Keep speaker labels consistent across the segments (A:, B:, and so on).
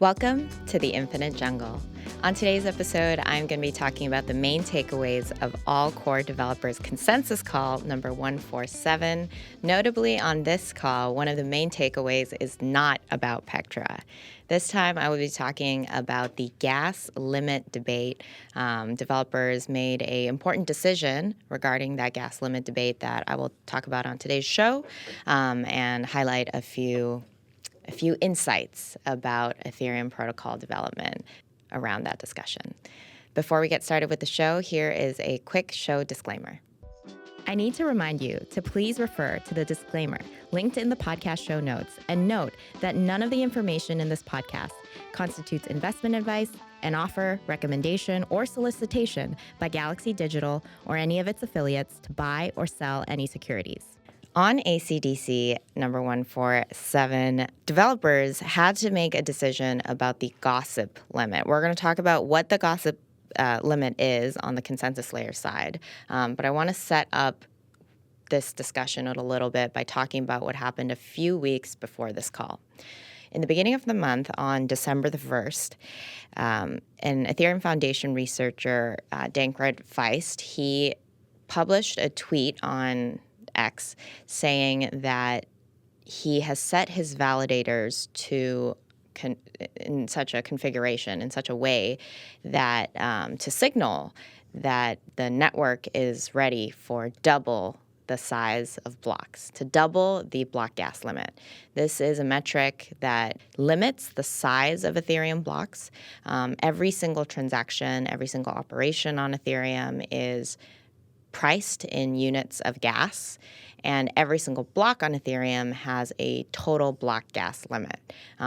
A: Welcome to the Infinite Jungle. On today's episode, I'm going to be talking about the main takeaways of all core developers consensus call number 147. Notably on this call, one of the main takeaways is not about Pectra. This time I will be talking about the gas limit debate. Developers made an important decision regarding that gas limit debate that I will talk about on today's show and highlight a few insights about Ethereum protocol development around that discussion. Before we get started with the show, here is a quick show disclaimer. I need to remind you to please refer to the disclaimer linked in the podcast show notes and note that none of the information in this podcast constitutes investment advice, an offer, recommendation, or solicitation by Galaxy Digital or any of its affiliates to buy or sell any securities. On ACDC number 147, developers had to make a decision about the gossip limit. We're going to talk about what the gossip limit is on the consensus layer side, but I want to set up this discussion a little bit by talking about what happened a few weeks before this call. In the beginning of the month, on December the 1st, an Ethereum Foundation researcher, Dankred Feist, he published a tweet on X saying that he has set his validators to in such a configuration, in such a way that to signal that the network is ready for double the size of blocks, to double the block gas limit. This is a metric that limits the size of Ethereum blocks. Every single transaction, every single operation on Ethereum is priced in units of gas, and every single block on Ethereum has a total block gas limit.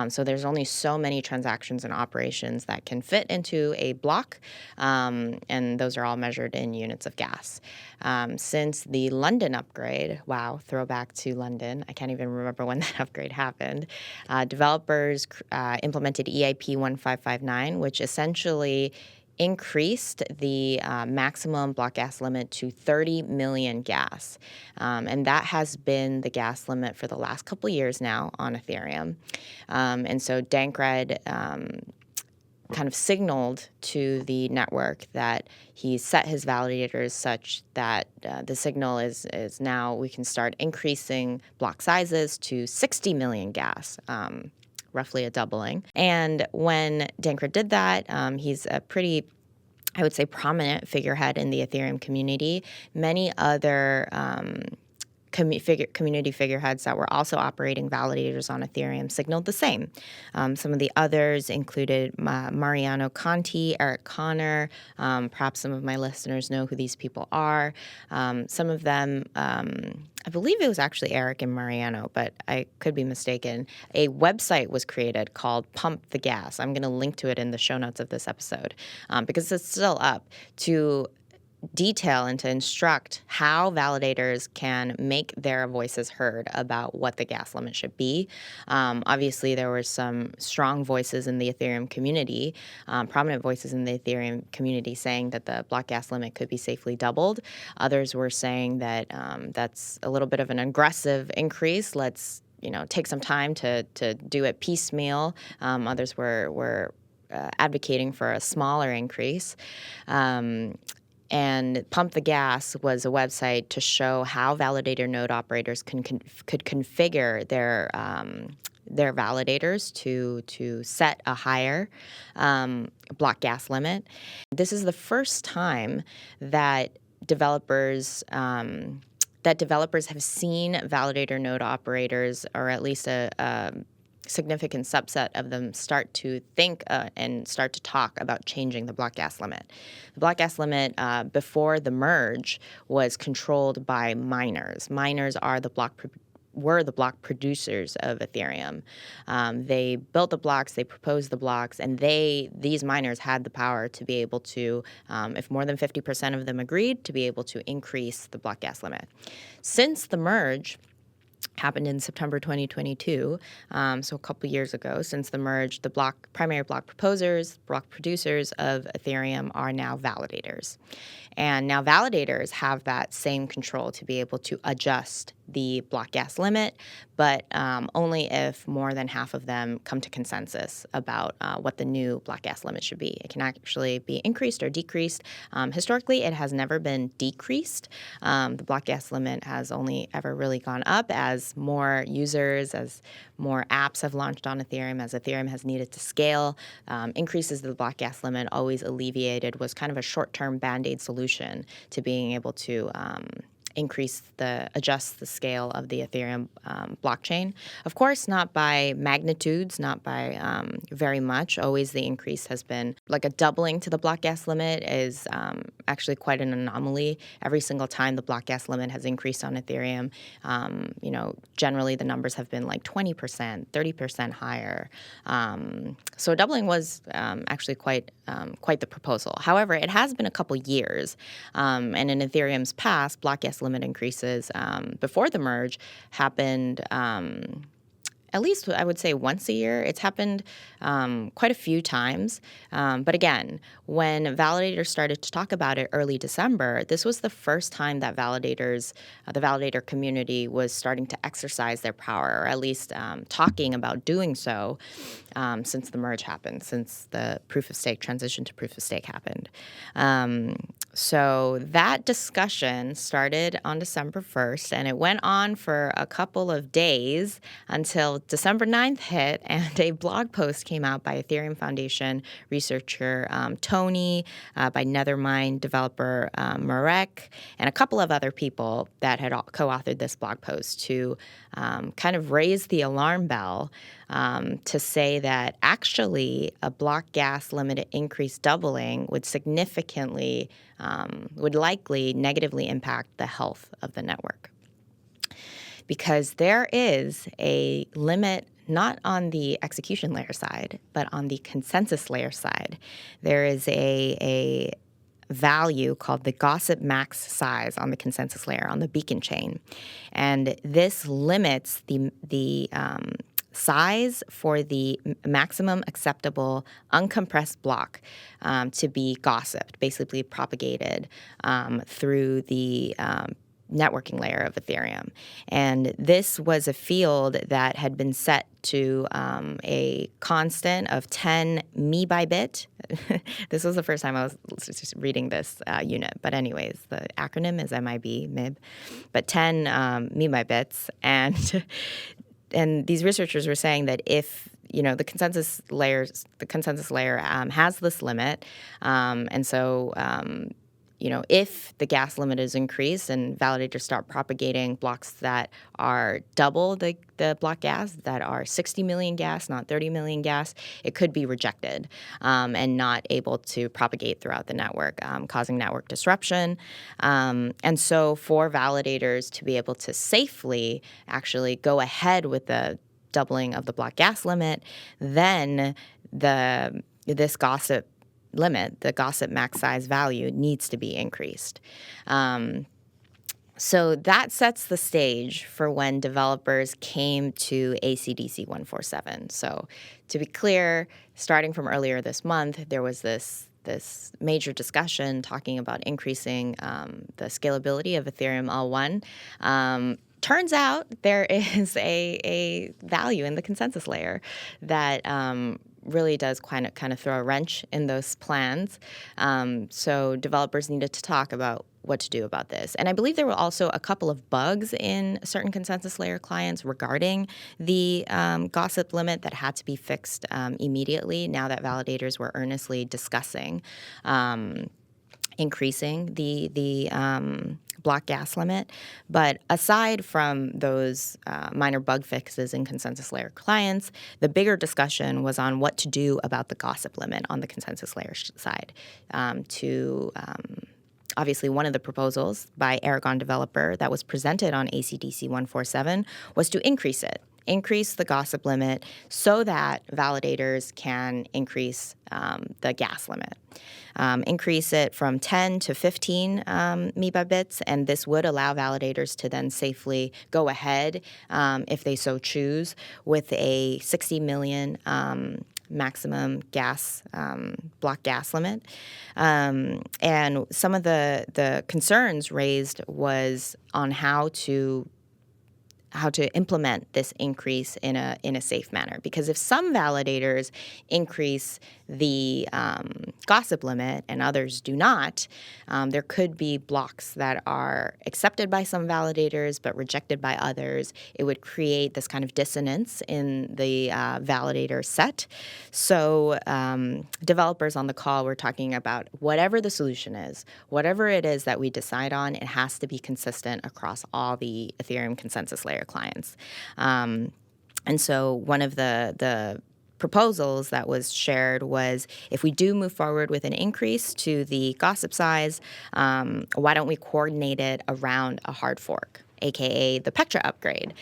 A: So there's only so many transactions and operations that can fit into a block, and those are all measured in units of gas. Since the London upgrade, wow, throwback to London, I can't even remember when that upgrade happened, developers implemented EIP 1559, which essentially increased the maximum block gas limit to 30 million gas. And that has been the gas limit for the last couple of years now on Ethereum. And so Dankred kind of signaled to the network that he set his validators such that the signal is now we can start increasing block sizes to 60 million gas. Roughly a doubling. And when Dankred did that, he's a pretty, I would say, prominent figurehead in the Ethereum community. Many other community figureheads that were also operating validators on Ethereum signaled the same. Some of the others included Mariano Conti, Eric Connor. Perhaps some of my listeners know who these people are. Some of them, I believe it was actually Eric and Mariano, but I could be mistaken. A website was created called Pump the Gas. I'm going to link to it in the show notes of this episode because it's still up to detail and to instruct how validators can make their voices heard about what the gas limit should be. Obviously, there were some strong voices in the Ethereum community, prominent voices in the Ethereum community saying that the block gas limit could be safely doubled. Others were saying that that's a little bit of an aggressive increase. Let's take some time to do it piecemeal. Others were advocating for a smaller increase. And Pump the Gas was a website to show how validator node operators could configure their validators to set a higher block gas limit. This is the first time that developers have seen validator node operators, or at least a significant subset of them, start to think and start to talk about changing the block gas limit. The block gas limit before the merge was controlled by miners. Miners are were the block producers of Ethereum. They built the blocks, they proposed the blocks, and these miners had the power to be able to, if more than 50% of them agreed, to be able to increase the block gas limit. Since the merge happened in September 2022, so a couple years ago. Since the merge, the primary block proposers, block producers of Ethereum are now validators. And now validators have that same control to be able to adjust the block gas limit, but only if more than half of them come to consensus about what the new block gas limit should be. It can actually be increased or decreased. Historically, it has never been decreased. The block gas limit has only ever really gone up as more users, as more apps have launched on Ethereum, as Ethereum has needed to scale. Increases of the block gas limit always alleviated was kind of a short-term Band-Aid solution to being able to adjust the scale of the Ethereum blockchain. Of course, not by magnitudes, not by very much. Always the increase has been like a doubling to the block gas limit is actually quite an anomaly. Every single time the block gas limit has increased on Ethereum, generally the numbers have been like 20%, 30% higher. So doubling was actually quite the proposal. However, it has been a couple years, and in Ethereum's past, block gas limit increases before the merge happened at least I would say once a year. It's happened quite a few times. But again, when validators started to talk about it early December, this was the first time that the validator community was starting to exercise their power, or at least talking about doing so since the merge happened, since the proof of stake transition to proof of stake happened. So that discussion started on December 1st, and it went on for a couple of days until December 9th hit, and a blog post came out by Ethereum Foundation researcher Tony, by Nethermind developer Marek, and a couple of other people that had co-authored this blog post to kind of raise the alarm bell to say that actually a block gas limit increase doubling would would likely negatively impact the health of the network. Because there is a limit not on the execution layer side, but on the consensus layer side. There is a value called the gossip max size on the consensus layer, on the beacon chain. And this limits the size for the maximum acceptable uncompressed block to be gossiped, basically propagated through the networking layer of Ethereum. And this was a field that had been set to a constant of 10 me by bit. This was the first time I was just reading this unit. But anyways, the acronym is MIB, but 10 me by bits. And these researchers were saying that if the consensus layer has this limit, and so if the gas limit is increased and validators start propagating blocks that are double the block gas, that are 60 million gas, not 30 million gas, it could be rejected and not able to propagate throughout the network, causing network disruption. And so for validators to be able to safely actually go ahead with the doubling of the block gas limit, then this gossip limit, the gossip max size value, needs to be increased. So that sets the stage for when developers came to ACDC 147. So to be clear, starting from earlier this month, there was this major discussion talking about increasing the scalability of Ethereum L1. Turns out there is a value in the consensus layer that really does kind of throw a wrench in those plans. So developers needed to talk about what to do about this. And I believe there were also a couple of bugs in certain consensus layer clients regarding the gossip limit that had to be fixed immediately, now that validators were earnestly discussing increasing the block gas limit. But aside from those minor bug fixes in consensus layer clients, the bigger discussion was on what to do about the gossip limit on the consensus layer side. Obviously, one of the proposals by Aragon developer that was presented on ACDC 147 was to increase the gossip limit so that validators can increase the gas limit. Increase it from 10 to 15 MB, and this would allow validators to then safely go ahead, if they so choose, with a 60 million maximum block gas limit. And some of the concerns raised was on how to implement this increase in a safe manner. Because if some validators increase the gossip limit and others do not, there could be blocks that are accepted by some validators but rejected by others. It would create this kind of dissonance in the validator set. So developers on the call were talking about whatever the solution is, whatever it is that we decide on, it has to be consistent across all the Ethereum consensus layer clients. And so one of the proposals that was shared was, if we do move forward with an increase to the gossip size, why don't we coordinate it around a hard fork, aka the Pectra upgrade,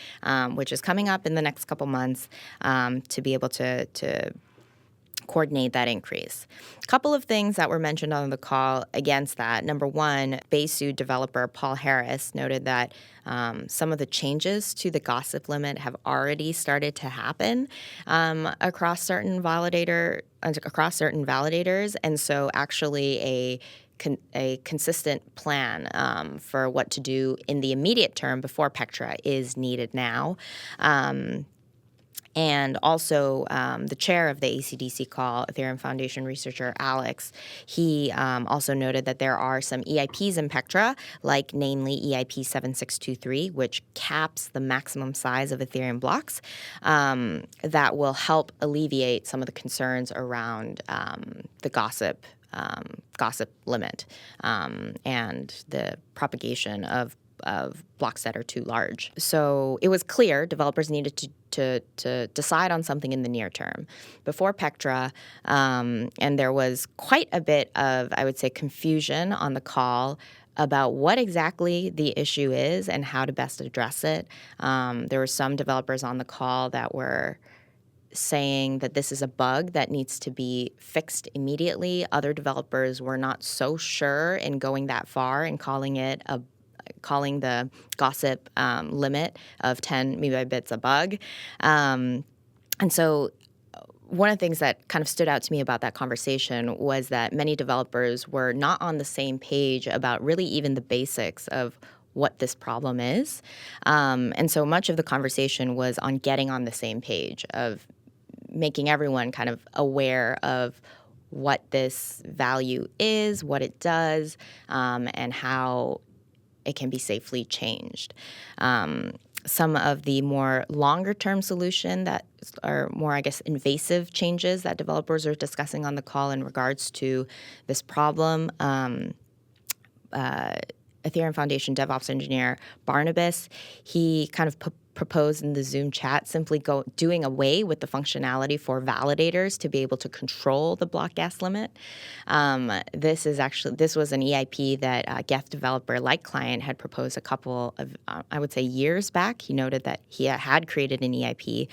A: which is coming up in the next couple months, to be able to coordinate that increase. A couple of things that were mentioned on the call against that. Number one, Besu developer Paul Harris noted that some of the changes to the gossip limit have already started to happen across certain validators, and so actually a consistent plan for what to do in the immediate term before Pectra is needed now. And also the chair of the ACDC call, Ethereum Foundation researcher Alex, he also noted that there are some EIPs in Pectra, like namely Ep.7623, which caps the maximum size of Ethereum blocks, that will help alleviate some of the concerns around the gossip limit and the propagation of blocks that are too large. So it was clear developers needed to decide on something in the near term before Pectra, and there was quite a bit of, I would say, confusion on the call about what exactly the issue is and how to best address it. There were some developers on the call that were saying that this is a bug that needs to be fixed immediately. Other developers were not so sure in going that far and calling the gossip limit of 10 megabytes a bug. And so one of the things that kind of stood out to me about that conversation was that many developers were not on the same page about really even the basics of what this problem is. And so much of the conversation was on getting on the same page, of making everyone kind of aware of what this value is, what it does, and how it can be safely changed. Some of the more longer-term solution that are more, I guess, invasive changes that developers are discussing on the call in regards to this problem. Ethereum Foundation DevOps engineer Barnabas, he kind of proposed in the Zoom chat simply doing away with the functionality for validators to be able to control the block gas limit. This was an EIP that Geth developer Like Client had proposed a couple of, I would say, years back. He noted that he had created an EIP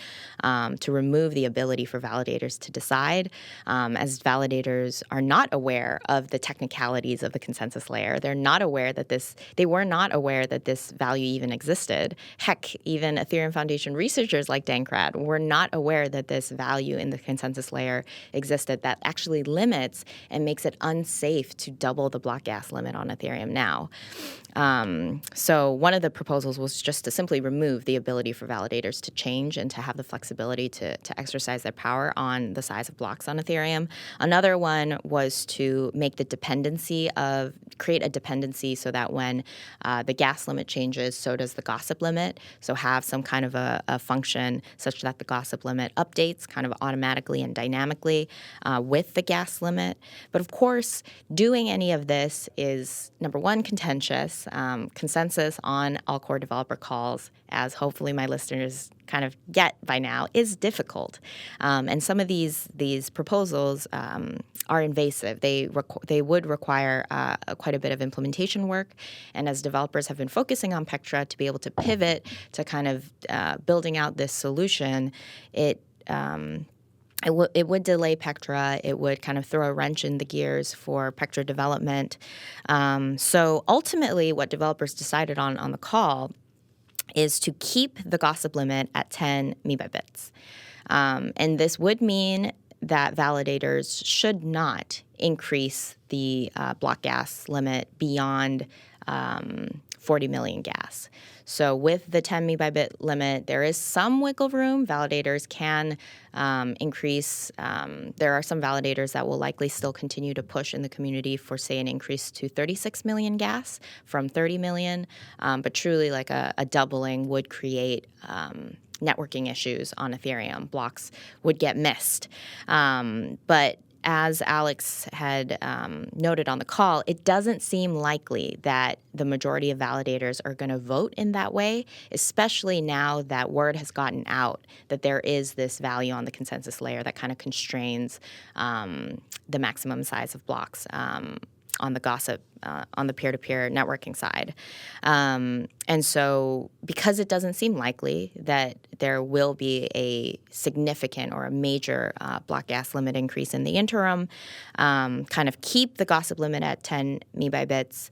A: to remove the ability for validators to decide, as validators are not aware of the technicalities of the consensus layer. They were not aware that this value even existed. Heck, even Ethereum Foundation researchers like Dankrad were not aware that this value in the consensus layer existed that actually limits and makes it unsafe to double the block gas limit on Ethereum now. So one of the proposals was just to simply remove the ability for validators to change and to have the flexibility to exercise their power on the size of blocks on Ethereum. Another one was to make create a dependency so that when the gas limit changes, so does the gossip limit. So have some kind of a function such that the gossip limit updates kind of automatically and dynamically with the gas limit. But of course, doing any of this is, number one, contentious. Consensus on all core developer calls, as hopefully my listeners kind of get by now, is difficult. And some of these proposals are invasive. They would require quite a bit of implementation work. And as developers have been focusing on Pectra to be able to pivot to kind of building out this solution, it would delay Pectra. It would kind of throw a wrench in the gears for Pectra development. So ultimately, what developers decided on the call is to keep the gossip limit at 10 megabytes. And this would mean that validators should not increase the block gas limit beyond 40 million gas. So with the 10 MB by bit limit, there is some wiggle room. Validators can increase. There are some validators that will likely still continue to push in the community for, say, an increase to 36 million gas from 30 million. But truly, like a doubling would create networking issues on Ethereum. Blocks would get missed. But as Alex had noted on the call, it doesn't seem likely that the majority of validators are going to vote in that way, especially now that word has gotten out that there is this value on the consensus layer that kind of constrains the maximum size of blocks on the gossip, on the peer-to-peer networking side. And so because it doesn't seem likely that there will be a significant or a major block gas limit increase in the interim, kind of keep the gossip limit at 10 megabytes,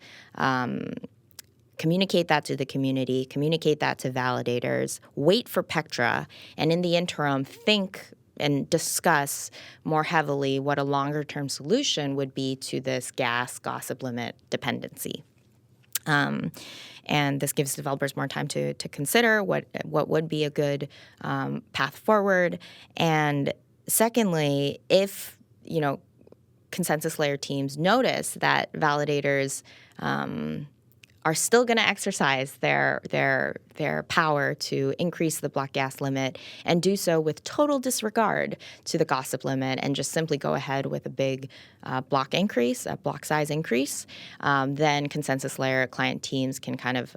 A: communicate that to the community, communicate that to validators, wait for Pectra, and in the interim, think and discuss more heavily what a longer-term solution would be to this gas gossip limit dependency. And this gives developers more time to consider what would be a good path forward. And secondly, if consensus layer teams notice that validators are still going to exercise their power to increase the block gas limit and do so with total disregard to the gossip limit and just simply go ahead with a big block increase, a block size increase, then consensus layer client teams can kind of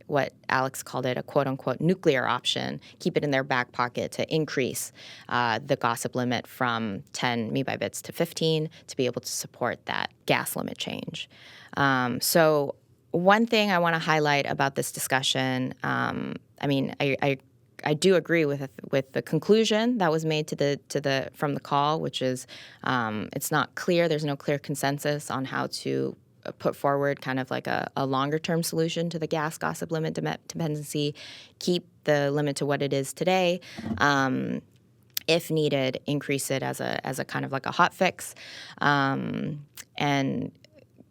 A: what Alex called it a quote-unquote nuclear option, keep it in their back pocket to increase the gossip limit from 10 megabytes to 15 to be able to support that gas limit change. So one thing I want to highlight about this discussion, I do agree with the conclusion that was made from the call, which is it's not clear. There's no clear consensus on how to put forward kind of like a longer-term solution to the gas gossip limit dependency. Keep the limit to what it is today. If needed, increase it as a kind of like a hot fix, and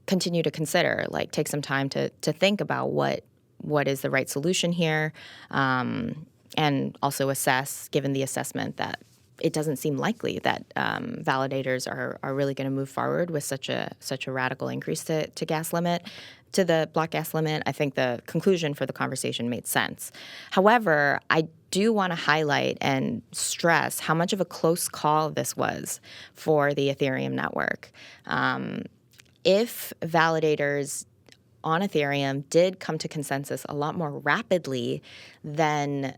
A: continue to consider, like take some time to think about what is the right solution here, and also assess, given the assessment that it doesn't seem likely that validators are really going to move forward with such a radical increase to the block gas limit. I think the conclusion for the conversation made sense. However, I do want to highlight and stress how much of a close call this was for the Ethereum network. If validators on Ethereum did come to consensus a lot more rapidly than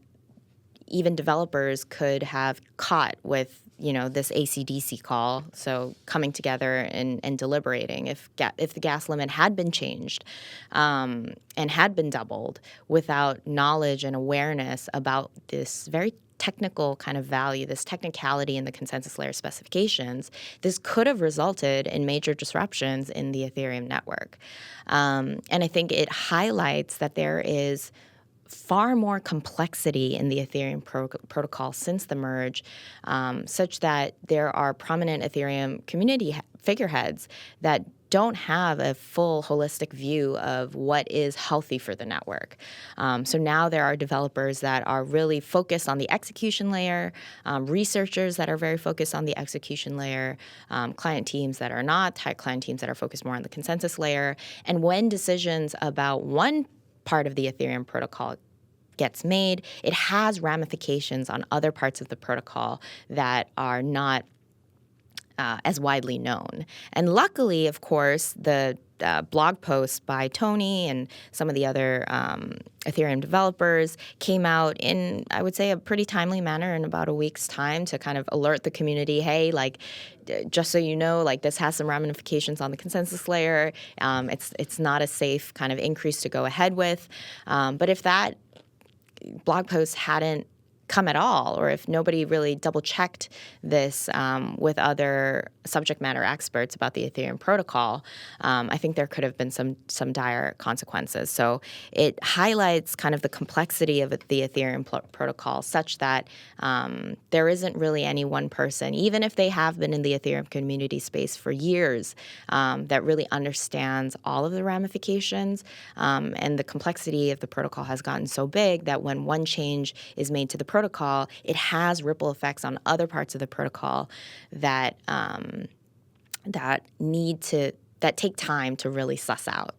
A: even developers could have caught with, this ACDC call, so coming together and deliberating, if the gas limit had been changed and had been doubled without knowledge and awareness about this very technical kind of value, this technicality in the consensus layer specifications, this could have resulted in major disruptions in the Ethereum network. And I think it highlights that there is far more complexity in the Ethereum protocol since the merge, such that there are prominent Ethereum community figureheads that don't have a full holistic view of what is healthy for the network. So now there are developers that are really focused on the execution layer, researchers that are very focused on the execution layer, client teams that are not, client teams that are focused more on the consensus layer. And when decisions about one part of the Ethereum protocol gets made, it has ramifications on other parts of the protocol that are not as widely known. And luckily, of course, the blog posts by Tony and some of the other Ethereum developers came out in, I would say, a pretty timely manner in about a week's time to kind of alert the community, hey, like, just so you know, like this has some ramifications on the consensus layer. It's not a safe kind of increase to go ahead with. But if that blog post hadn't come at all, or if nobody really double-checked this with other subject matter experts about the Ethereum protocol, I think there could have been some dire consequences. So it highlights kind of the complexity of the Ethereum protocol such that there isn't really any one person, even if they have been in the Ethereum community space for years, that really understands all of the ramifications. And the complexity of the protocol has gotten so big that when one change is made to the protocol, it has ripple effects on other parts of the protocol that take time to really suss out,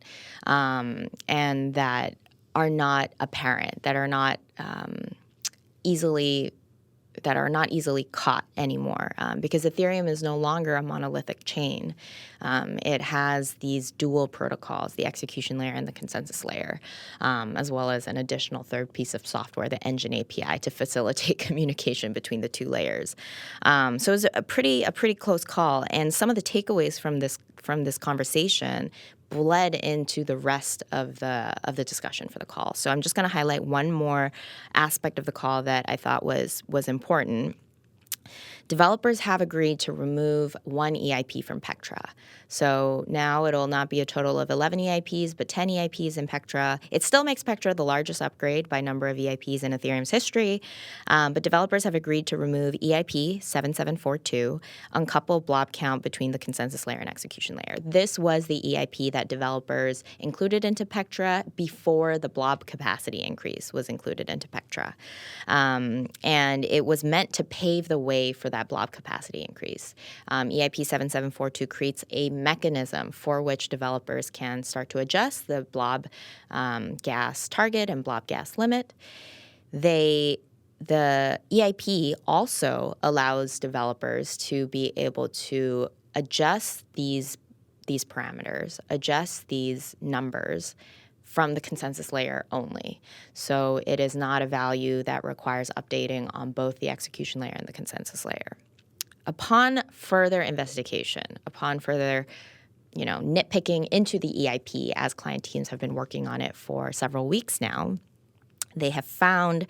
A: and that are not apparent, that are not easily caught anymore, because Ethereum is no longer a monolithic chain. It has these dual protocols, the execution layer and the consensus layer, as well as an additional third piece of software, the engine API, to facilitate communication between the two layers. So it was a pretty close call, and some of the takeaways from this conversation bled into the rest of the discussion for the call. So I'm just going to highlight one more aspect of the call that I thought was important. Developers have agreed to remove one EIP from Pectra. So now it'll not be a total of 11 EIPs, but 10 EIPs in Pectra. It still makes Pectra the largest upgrade by number of EIPs in Ethereum's history, but developers have agreed to remove EIP 7742, uncouple blob count between the consensus layer and execution layer. This was the EIP that developers included into Pectra before the blob capacity increase was included into Pectra. And it was meant to pave the way for that blob capacity increase. EIP 7742 creates a mechanism for which developers can start to adjust the blob gas target and blob gas limit. The EIP also allows developers to be able to adjust these parameters, adjust these numbers from the consensus layer only. So it is not a value that requires updating on both the execution layer and the consensus layer. Upon further investigation, upon further nitpicking into the EIP, as client teams have been working on it for several weeks now, they have found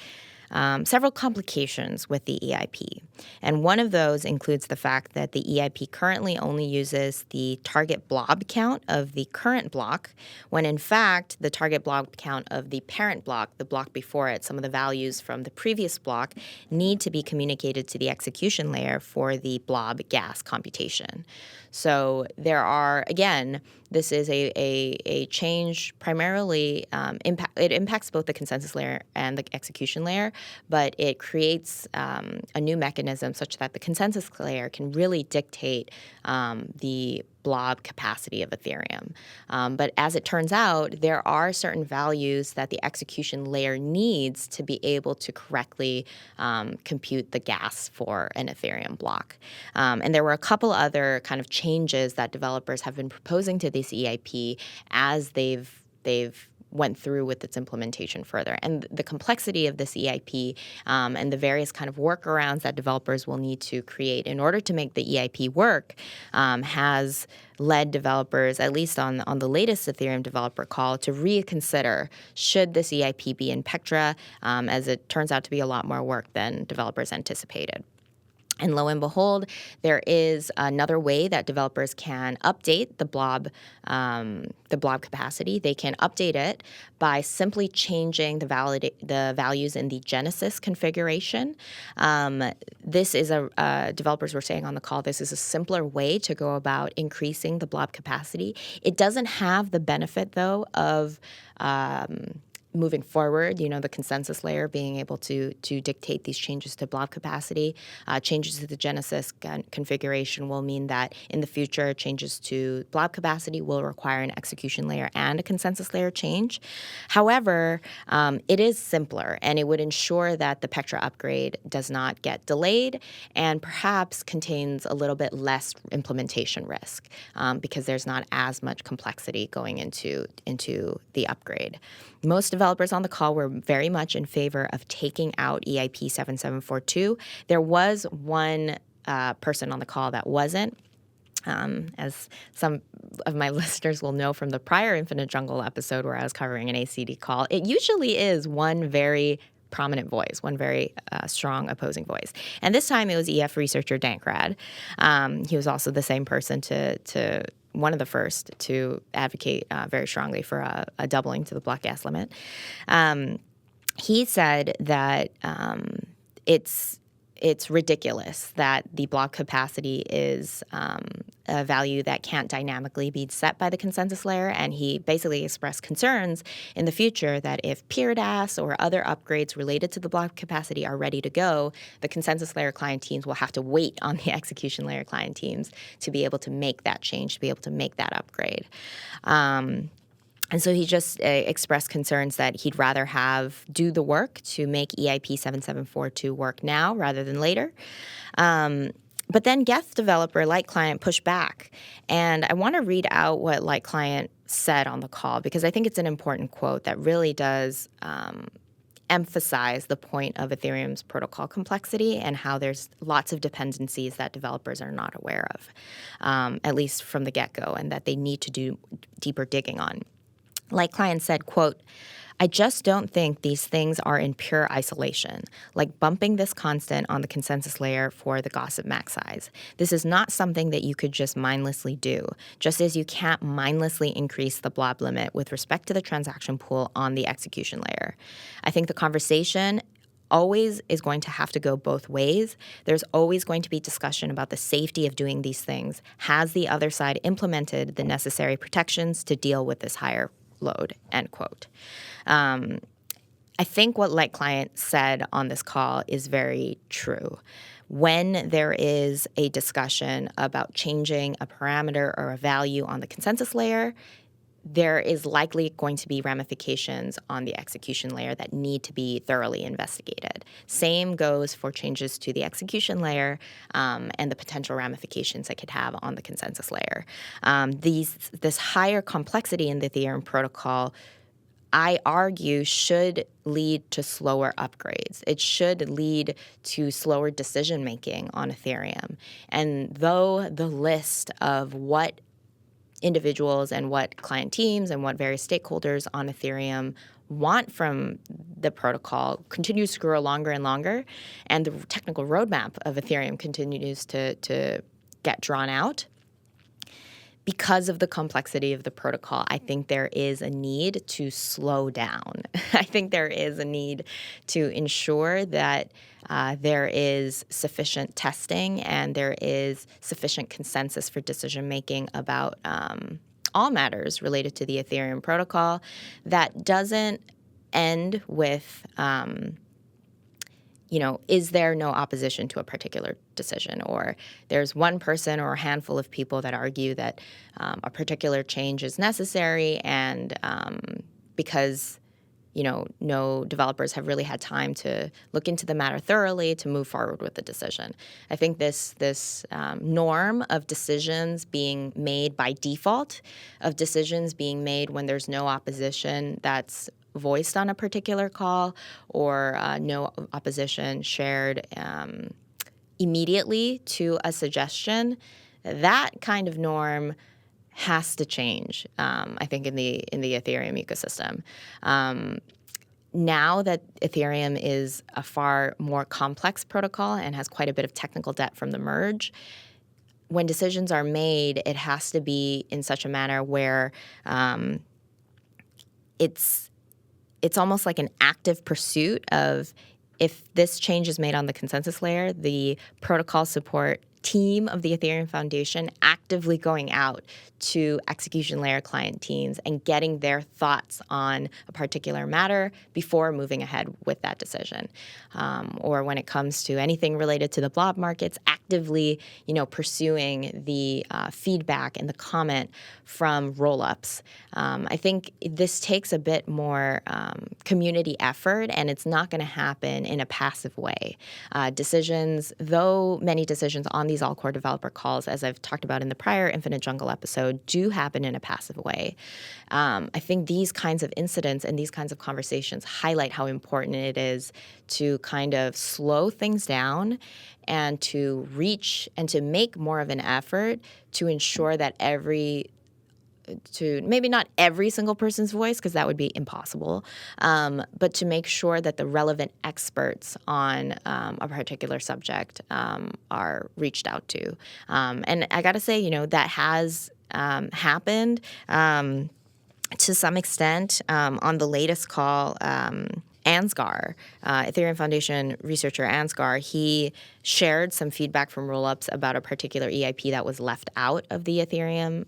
A: several complications with the EIP. And one of those includes the fact that the EIP currently only uses the target blob count of the current block, when in fact the target blob count of the parent block, the block before it, some of the values from the previous block, need to be communicated to the execution layer for the blob gas computation. So there are, again, this is a change primarily, it impacts both the consensus layer and the execution layer, but it creates a new mechanism such that the consensus layer can really dictate the blob capacity of Ethereum. But as it turns out, there are certain values that the execution layer needs to be able to correctly compute the gas for an Ethereum block. And there were a couple other kind of changes that developers have been proposing to this EIP as they've went through with its implementation further. And the complexity of this EIP and the various kind of workarounds that developers will need to create in order to make the EIP work has led developers, at least on the latest Ethereum developer call, to reconsider should this EIP be in Pectra, as it turns out to be a lot more work than developers anticipated. And lo and behold, there is another way that developers can update the blob capacity. They can update it by simply changing the values in the Genesis configuration. This is developers were saying on the call, this is a simpler way to go about increasing the blob capacity. It doesn't have the benefit, though, of moving forward, the consensus layer being able to dictate these changes to blob capacity. Changes to the Genesis configuration will mean that in the future, changes to blob capacity will require an execution layer and a consensus layer change. However, it is simpler, and it would ensure that the Pectra upgrade does not get delayed and perhaps contains a little bit less implementation risk because there's not as much complexity going into the upgrade. Most developers on the call were very much in favor of taking out EIP 7742. There was one person on the call that wasn't. As some of my listeners will know from the prior Infinite Jungle episode where I was covering an ACD call, it usually is one very prominent voice, one very strong opposing voice. And this time it was EF researcher Dankrad. He was also the same person to one of the first to advocate very strongly for a doubling to the block gas limit. He said that it's ridiculous that the block capacity is a value that can't dynamically be set by the consensus layer, and he basically expressed concerns in the future that if PeerDAS or other upgrades related to the block capacity are ready to go, the consensus layer client teams will have to wait on the execution layer client teams to be able to make that change, to be able to make that upgrade. And so he just expressed concerns that he'd rather do the work to make EIP 7742 work now rather than later. But then Geth developer LightClient pushed back. And I want to read out what LightClient said on the call, because I think it's an important quote that really does emphasize the point of Ethereum's protocol complexity and how there's lots of dependencies that developers are not aware of, at least from the get-go, and that they need to do deeper digging on. LightClient said, quote, "I just don't think these things are in pure isolation, like bumping this constant on the consensus layer for the gossip max size. This is not something that you could just mindlessly do, just as you can't mindlessly increase the blob limit with respect to the transaction pool on the execution layer. I think the conversation always is going to have to go both ways. There's always going to be discussion about the safety of doing these things. Has the other side implemented the necessary protections to deal with this higher load," end quote. I think what LightClient said on this call is very true. When there is a discussion about changing a parameter or a value on the consensus layer, there is likely going to be ramifications on the execution layer that need to be thoroughly investigated. Same goes for changes to the execution layer and the potential ramifications it could have on the consensus layer. This higher complexity in the Ethereum protocol, I argue, should lead to slower upgrades. It should lead to slower decision-making on Ethereum. And though the list of what individuals and what client teams and what various stakeholders on Ethereum want from the protocol continues to grow longer and longer, and the technical roadmap of Ethereum continues to get drawn out, because of the complexity of the protocol, I think there is a need to slow down. I think there is a need to ensure that there is sufficient testing and there is sufficient consensus for decision-making about all matters related to the Ethereum protocol that doesn't end with is there no opposition to a particular decision? Or there's one person or a handful of people that argue that a particular change is necessary, and because no developers have really had time to look into the matter thoroughly to move forward with the decision. I think this norm of decisions being made by default, of decisions being made when there's no opposition that's voiced on a particular call, or no opposition shared immediately to a suggestion, that kind of norm has to change, I think, in the Ethereum ecosystem. Now that Ethereum is a far more complex protocol and has quite a bit of technical debt from the merge, when decisions are made, it has to be in such a manner where it's almost like an active pursuit of, if this change is made on the consensus layer, the protocol support team of the Ethereum Foundation actively going out to execution layer client teams and getting their thoughts on a particular matter before moving ahead with that decision. Or when it comes to anything related to the blob markets, actively, pursuing the feedback and the comment from rollups. I think this takes a bit more community effort, and it's not going to happen in a passive way. Though many decisions on these all-core developer calls, as I've talked about in the prior Infinite Jungle episode, do happen in a passive way. I think these kinds of incidents and these kinds of conversations highlight how important it is to kind of slow things down and to reach and to make more of an effort to ensure that every maybe not every single person's voice, because that would be impossible, but to make sure that the relevant experts on a particular subject are reached out to. And I got to say, that has happened to some extent. On the latest call, Ansgar, Ethereum Foundation researcher Ansgar, he shared some feedback from rollups about a particular EIP that was left out of the Ethereum,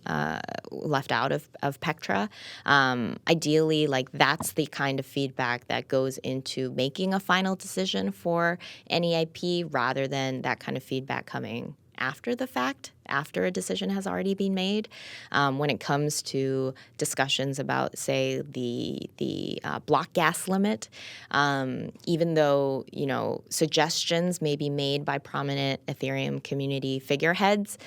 A: left out of Pectra. Ideally, that's the kind of feedback that goes into making a final decision for an EIP, rather than that kind of feedback coming after the fact, after a decision has already been made. When it comes to discussions about, say, the block gas limit, even though, suggestions may be made by prominent Ethereum community figureheads,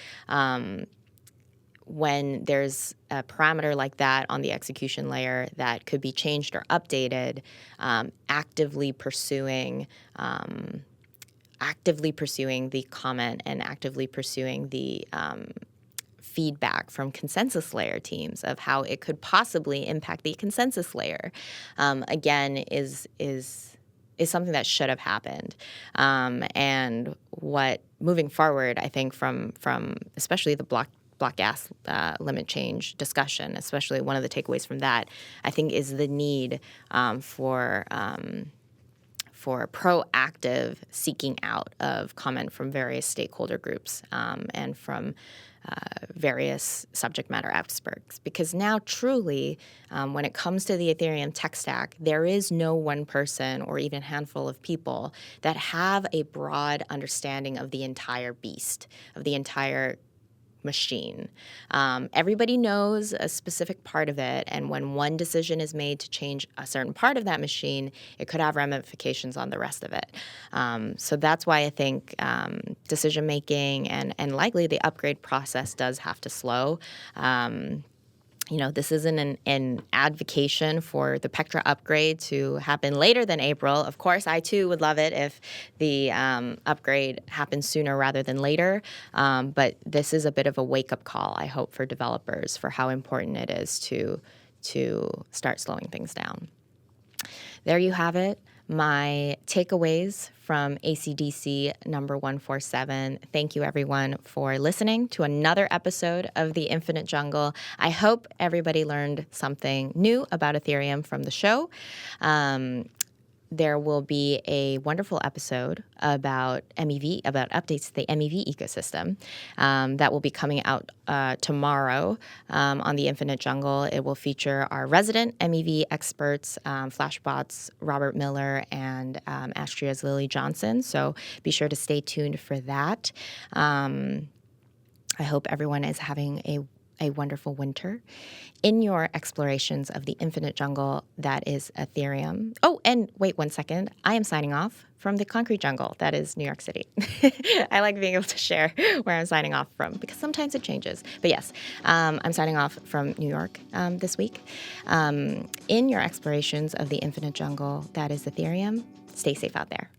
A: when there's a parameter like that on the execution layer that could be changed or updated, actively pursuing the comment and actively pursuing the feedback from consensus layer teams of how it could possibly impact the consensus layer, again, is something that should have happened. And what moving forward, I think from especially the block gas limit change discussion, especially one of the takeaways from that, I think, is the need for proactive seeking out of comment from various stakeholder groups and from various subject matter experts. Because now, truly, when it comes to the Ethereum tech stack, there is no one person or even handful of people that have a broad understanding of the entire beast, of the entire machine. Everybody knows a specific part of it, and when one decision is made to change a certain part of that machine, it could have ramifications on the rest of it. So that's why I think decision making and likely the upgrade process does have to slow. This isn't an advocation for the Pectra upgrade to happen later than April. Of course, I too would love it if the upgrade happens sooner rather than later. But this is a bit of a wake-up call, I hope, for developers for how important it is to start slowing things down. There you have it. My takeaways from ACDC number 147. Thank you, everyone, for listening to another episode of The Infinite Jungle. I hope everybody learned something new about Ethereum from the show. There will be a wonderful episode about MEV, about updates to the MEV ecosystem that will be coming out tomorrow on the Infinite Jungle. It will feature our resident MEV experts, Flashbot's Robert Miller and Astria's Lily Johnson. So be sure to stay tuned for that. I hope everyone is having a wonderful winter in your explorations of the infinite jungle that is Ethereum. Oh, and wait 1 second. I am signing off from the concrete jungle that is New York City. I like being able to share where I'm signing off from because sometimes it changes. But yes, I'm signing off from New York this week. In your explorations of the infinite jungle that is Ethereum, stay safe out there.